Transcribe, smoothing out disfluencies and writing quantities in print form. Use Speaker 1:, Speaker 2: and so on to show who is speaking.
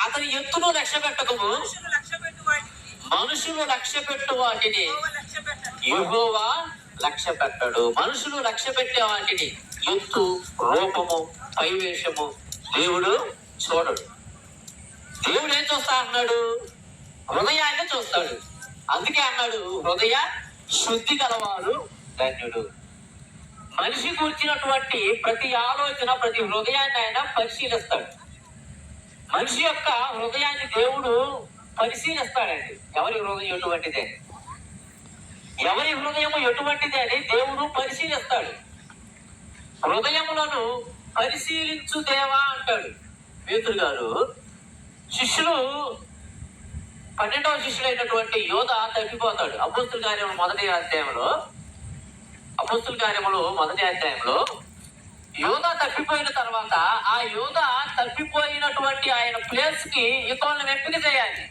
Speaker 1: అతని ఎత్తును లక్ష్య పెట్టకము. మనుషులు లక్ష్య పెట్టు వాటిని యెహోవా లక్ష్య పెట్టడు. మనుషులు లక్ష్య పెట్టే వాటిని, ఎత్తు, రూపము, పైవేషము దేవుడు చూడడు. దేవుడు ఏం చూస్తా అన్నాడు? హృదయాన్ని చూస్తాడు. అందుకే అన్నాడు, హృదయ శుద్ధి గలవారు ధన్యుడు. మనిషి కూర్చున్నటువంటి ప్రతి ఆలోచన, ప్రతి హృదయాన్ని ఆయన పరిశీలిస్తాడు. మనిషి యొక్క హృదయాన్ని దేవుడు పరిశీలిస్తాడండి. ఎవరి హృదయం ఎటువంటిదే, ఎవరి హృదయము ఎటువంటిది అని దేవుడు పరిశీలిస్తాడు. హృదయములను పరిశీలించు దేవా అంటాడు పేతురు గారు. శిష్యులు 12వ శిష్యుడైనటువంటి యోధ తప్పిపోతాడు. అపోస్తుల కార్యములు మొదటి అధ్యాయంలో యోధ తప్పిపోయిన తర్వాత ఆ యోధ తప్పిపోయినటువంటి ఆయన ప్లేస్ కి ఇతరులను ఎంపిక చేయాలి.